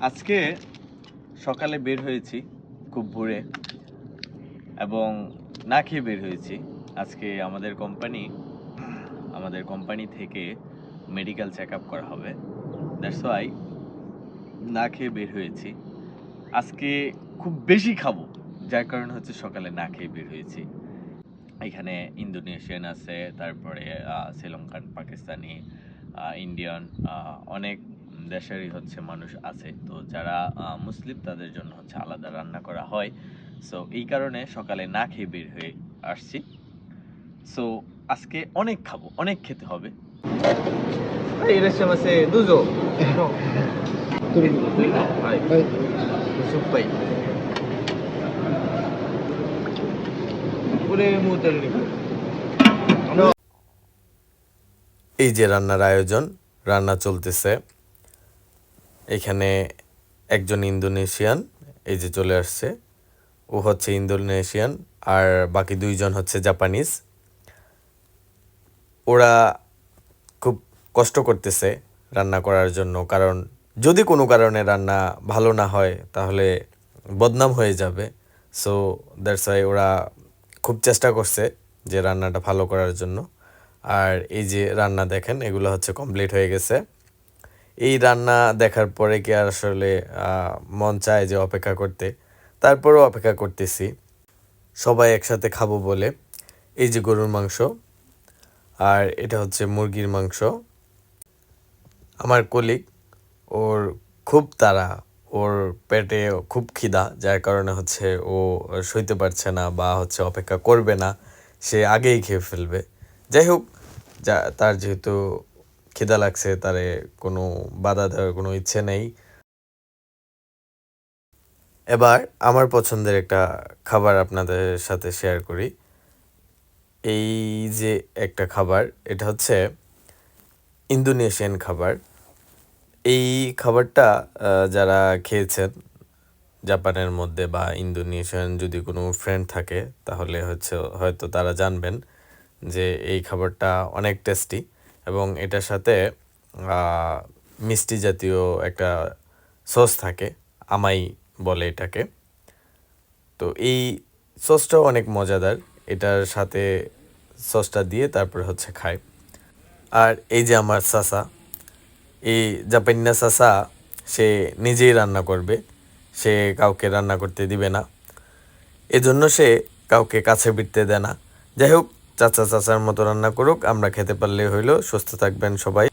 আজকে সকালে বের হয়েছি খুব ভোরে এবং না খেয়ে বের হয়েছি। আজকে আমাদের কোম্পানি থেকে মেডিকেল চেকআপ করা হবে। দ্যাটস ওয়াই না খেয়ে বের হয়েছি। আজকে খুব বেশি খাবো, যার কারণে হচ্ছে সকালে না খেয়ে বের হয়েছি। এখানে ইন্দোনেশিয়ান আছে, তারপরে শ্রীলঙ্কান, পাকিস্তানি, ইন্ডিয়ান, অনেক দেশেরই হচ্ছে মানুষ আছে। তো যারা মুসলিম তাদের জন্য হচ্ছে আলাদা রান্না করা হয়। সো এই কারণে সকালে না খেয়ে বের হয়ে আসছি। সো আজকে অনেক খাবো, অনেক খেতে হবে। はい、いらっしゃいませ。どうぞ。はい。しょっぱい。これもうタル肉。 এই যে রান্নার আয়োজন, রান্না চলতেছে। এখানে একজন ইন্দোনেশিয়ান এই যে চলে আসছে, ও হচ্ছে ইন্দোনেশিয়ান, আর বাকি দুইজন হচ্ছে জাপানিজ। ওরা খুব কষ্ট করতেছে রান্না করার জন্য, কারণ যদি কোনো কারণে রান্না ভালো না হয় তাহলে বদনাম হয়ে যাবে। সো দ্যাটস ওয়াই ওরা খুব চেষ্টা করছে যে রান্নাটা ভালো করার জন্য। আর এই যে রান্না দেখেন, এগুলো হচ্ছে কমপ্লিট হয়ে গেছে। এই রান্না দেখার পরে কি আর আসলে মন চায় যে অপেক্ষা করতে? তারপরেও অপেক্ষা করতেছি সবাই একসাথে খাবো বলে। এই যে গরুর মাংস, আর এটা হচ্ছে মুরগির মাংস। আমার কলিগ, ওর খুব তাড়া, ওর পেটে খুব খিদা, যার কারণে হচ্ছে ও সইতে পারছে না বা হচ্ছে অপেক্ষা করবে না, সে আগেই খেয়ে ফেলবে। যাই হোক, তার যেহেতু খিদা লাগছে, তারে কোনো বাধা দেওয়ার কোনো ইচ্ছে নেই। এবার আমার পছন্দের একটা খাবার আপনাদের সাথে শেয়ার করি। এই যে একটা খাবার, এটা হচ্ছে ইন্দোনেশিয়ান খাবার। এই খাবারটা যারা খেয়েছেন জাপানের মধ্যে বা ইন্দোনেশিয়ান যদি কোনো ফ্রেন্ড থাকে, তাহলে হয়তো তারা জানবেন যে এই খাবারটা অনেক টেস্টি, এবং এটার সাথে মিষ্টি জাতীয় একটা সস থাকে, আমাই বলে এটাকে। তো এই সসটাও অনেক মজাদার। এটার সাথে সসটা দিয়ে তারপরে হচ্ছে খায়। আর এই যে আমার চাচা, এই জাপানিনা চাচা, সে নিজেই রান্না করবে, সে কাউকে রান্না করতে দিবে না, এজন্য সে কাউকে কাছে বিটতে দেয় না। যাই হোক, চাচা চাচার মতো রান্না করুক, আমরা খেতে পারলে হইলো। সুস্থ থাকবেন সবাই।